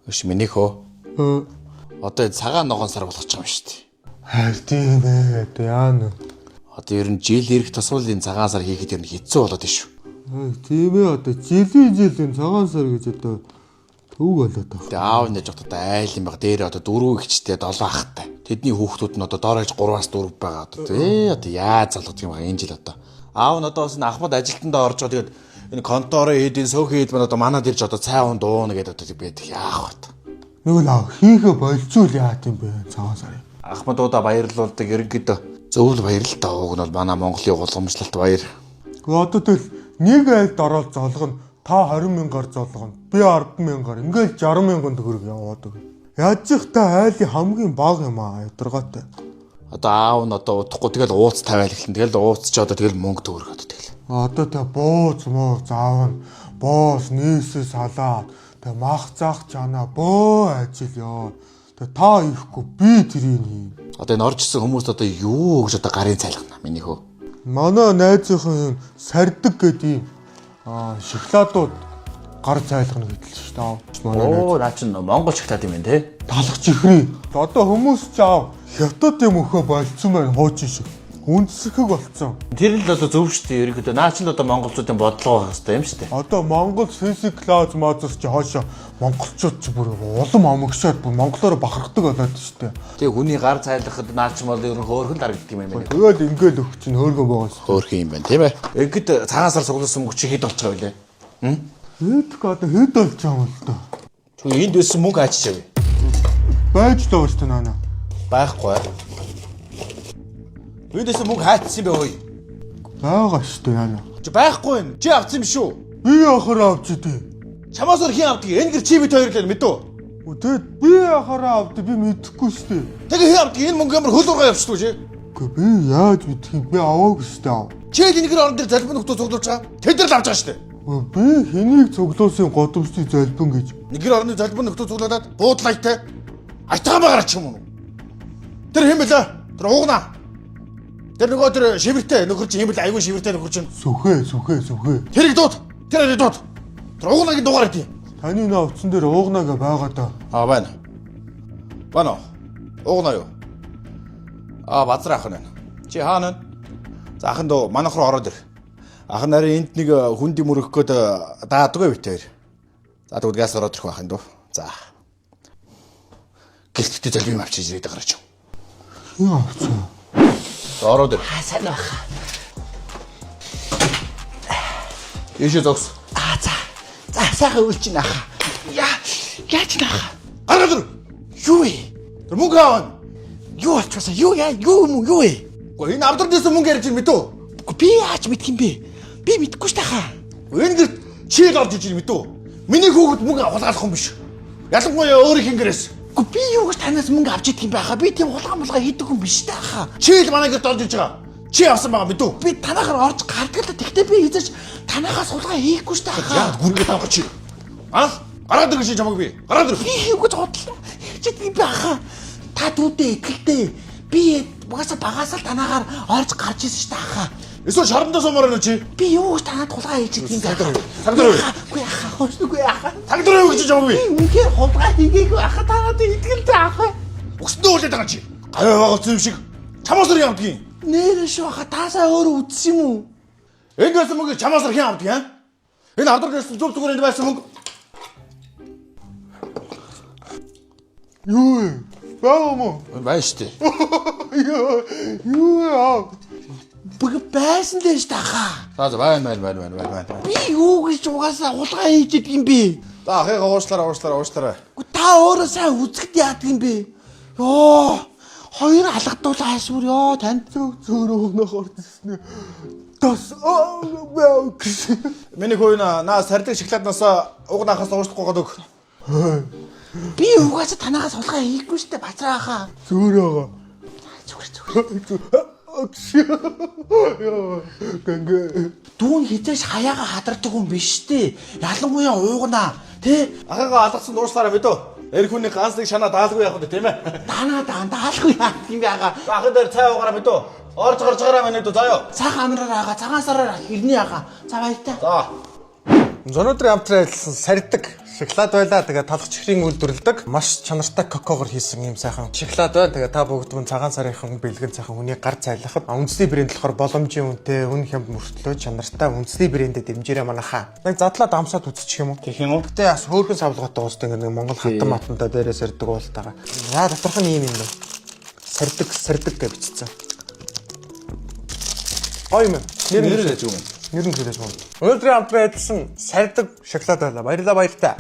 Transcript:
Өш миний хөө. Одоо цагаан ногоон сар болгож байгаа юм шүү дээ. Харин тийм ээ. Одоо яана. Одоо ер нь жил ирэх тусгуулын цагаан сар хийхэд ер нь хэцүү болоод байна шүү. Тийм ээ. Одоо жилийн цагаан сар гэж одоо төвөг болоод байна. Тэгээ аав нэж одоо айл юм баг. Дээр одоо 4 ихчтэй 7 ахтай. Тэдний хүүхдүүд нь одоо доорож 3-аас 4 байгаа. Одоо яаж залгах юм бэ энэ жил одоо. Аав нь одоо бас Ахмад ажилтнаа орж байгаа. Тэгээд энэ контороо эдийн сөөхийн хэд мань одоо манад ирж одоо цай уун дууна гэдэг одоо байдаг. Яах вэ? Нэг л хийхэ болцвол яат юм бэ цагаан сарын. Ахмадуудаа баярлуулдаг ерөнхийдөө зөвл баярлалтай ууг нь бол манай Монголын уламжлалт баяр. Гэхдээ одоо тэгэл нэг айлд ороод золгоно. Та 20,000-аар золгоно. Би 10,000-аар. Ингээл 60,000 төгрөг яваад байгаа. Яаж их та айлын хамгийн бага юм аа ядаргаатай. Одоо аав нь одоо удахгүй тэгэл ууц тавиал эхлэн. Тэгэл ууц ч одоо тэгэл мөнгө төгрөгөд тэгэл. Одоо та бууз муу заавна. Боос нийсээ салаад. Тэ мах зах чана бөө ажил ёо. Тэ та ихгүй би тэрийг хийн. Одоо энэ орж исэн хүмүүст одоо юу гэж одоо гарын цайлгана миний хөө. Манай найзынхан сардаг гэдэг шоколадууд гар цайлгана гэдэл шүү дээ. Оо наа чин Монгол шоколад юм байна те. Талах чихрий. Одоо хүмүүс ч хятад юм өхөө болцсон байна хуучин шиг. Үндсэхэг болцсон. Тэр л одоо зөв шүү дээ. Ерөнхийдөө наа чин одоо монголчуудын бодлого байх хэрэгтэй юм шүү дээ. Одоо Монгол физик класс мозос чи хоошо монголчууд ч бүр улам амгшаад бүр монголоор бахархдаг болоод шүү дээ. Тэгээ хүний гар цайлгахад наа чин бол ер нь хөөрхөн дарагддаг юм байна. Тэгэл ингээл өгч чинь хөөргөн байгаа шүү. Хөөрхөн юм байна тийм ээ. Ингээд цагаан сар сугласан мөнгө чи хэд болж байгаа вэ? Хэд одоо хэд болж байгаа юм л доо. Чү энд байсан мөнгө ачиж явъя. Байж л байгаа шүү дээ наа. Байхгүй. Энд байсан мөнгө хаацсан бэ хөөе. Бага шүү дээ яана. Чи байхгүй юм. Чи авсан юм шүү. Би яхаар авч идэ. Чамаас өөр хин авдаг. Энэ гэр чи бит хоёр л мэдв. Тэгэд би яхаар авд би мэдэхгүй шүү дээ. Тэгээ хин авдаг. Энэ мөнгө ямар хөл ургаа явчихдаг чи. Гэхдээ би яаж мэдэх юм би аваагүй шүү дээ. Чи энэ гэр орон дээр залбин нөхдөө цуглуулж байгаа. Тэд нар л авч байгаа шүү дээ. Би хэнийг цуглуулсан годомчдын залбин гэж. Нэг гэр орны залбин нөхдөө цуглуулад буудлаатай. Айтгаан байгаараа ч юм уу. Тэр хэм бэлээ. Тэр уугна. Тэр нөгөө тэр шивэртэй нөхөр чи хэм бэл айгүй шивэртэй нөхөр чинь. Сүхээ. Тэрийг дууд. Тэр дууд. Тэр уугнагийн дугаар өгдөө. Таны нөө утсан дээр уугнага байгаа даа. Байна. Бано. Уугна юу? Базар ах нь. Чи хаана? За ахын дөө манайх руу ороод ир. Ах нарийн энд нэг хүнд юм өргөх гээд даадгүй бит хоёр. За тэгвэл газ ороод ирэх ахын дөө. За. Гэлттэй залбим авчиж ирээд байгаа ч юм. Юу авцгаа? Ороод ир. Сайн байх. Ийшээ зогс. За сайхан үйлчин ах. Яаж нах? Гараад ир. Юу вэ? Тэр мөнгө аавна. Юу болчихсон? Юу вэ? Гэхдээ энэ авдар дэсэн мөнгө ярьж мэдв. Би яаж мэдх юм бэ? Би мэдэхгүй ш тахаа. Энэ гэр чи л орж иж мэдв. Миний хүүхэд мөнгө хулгайлах юм биш. Ялангуяа өөрийнх ингэрээс. Би юу гэж танаас мөнгө авч идэх юм байхаа? Би тийм хулгай хийдэг хүн биш тахаа. Чи л манай гэрт орж иж байгаа. Чи авсан байгаа мэдв. Би танаагаар орж гардаг л. Тэгтээ би хийж танаагаас хулгай хийхгүй ш тахаа. Яа гүргээ тавах чи. Гараад ир гэж чамаг би. Гараад ир. Би юу гэж бодлоо. Хийж идэх юм байхаа. Та дүүдээ итгэлтэй. Би багасаа танаагаар орж гарч ирсэн ш тахаа. Эсвэл шарандаа сумаар нь чи. Би юу гэж танаад хулгай хийж идэх юм бэ? Тагдар уу. Үгүй яхаа. Тагдар уу гэж чамаг би. Үнхээр хулгай хийгээгүй яхаа танаад итгэлтэй ахаа. Өснөө үлээд байгаа чи. Гавь байгаа юм шиг. Чамаас л явдгийн. Нэр шүү хаа таасаа өөрөө үтс юм уу? Энд байсан мөнгө чамаас л хин авдаг юм. Энэ авдар гэсэн зөв зүгээр энд байсан мөнгө. Юу вэ? Баа мó. Байна штэ. Юу аа? Бүгд байсан л ш тахаа. За байна. Би юу гэж угаасаа хулгай хийж идэх юм бэ? За ахыгаа уушлаараа. Та өөрөө сайн үзэхэд яадаг юм бэ? Йоо, хоёр алгадуулаа ашгүй ёо танд зөөрөө өнөөх орчихснэ. Тас Миний хөөе наа сардаг шоколаднаас угнахаас уушлахгүй гадаг. Би угаасаа танаагаас хулгай хийхгүй штэ бацраахаа. Зөөрөөгөө. Зүгээр. Гэнгэ. Дүүн хизээш хаяага хадардаг хүн биш штэ. Ялангуяа уугнаа. Тэ? Ахыгаа алгасан уушлаараа мэдөө. Эр хүний ганц нэг шанаа даалгүй явах үү тийм ээ. Даалгүй яах юм бэ ага. Ахын дээр цай уугараа мэдөө. Орж гарч гараа минь дөө заяа. Цагаан амраар ага, цагаан сараар ирнэ ага. За баяртай. За. Өнөөдрийн хамтран ажилласан сардаг шоколад байлаа. Тэгээ талх чихрийн үйлдвэрлэдэг маш чанартай кокогоор хийсэн юм сайхан шоколад байна. Тэгээ та бүгд мөн цагаан сарынхан бэлгэн сайхан хүний гар цайлахад үндэсний брэнд болохоор боломжийн үнэтэй, үн хямд мөртлөө чанартай үндэсний брэндэд дэмжээрэй манайхаа. Нэг задлаад амсаад үзчих юм уу? Тэгэх юм уу? Гэтэ бас хөөрхөн савлгаатай уустай ингээ Монгол хатан матанда дээрээс ирдэг уултаага. Яа доторх нь юм бэ? Сардаг гэж бичсэн. Ой юм. Нэр нь ажиг юм. Нэр нь хэлж байна. Өнөөдрийн хамтран ажилласан сардаг шоколад байлаа. Баярлалаа баяртай.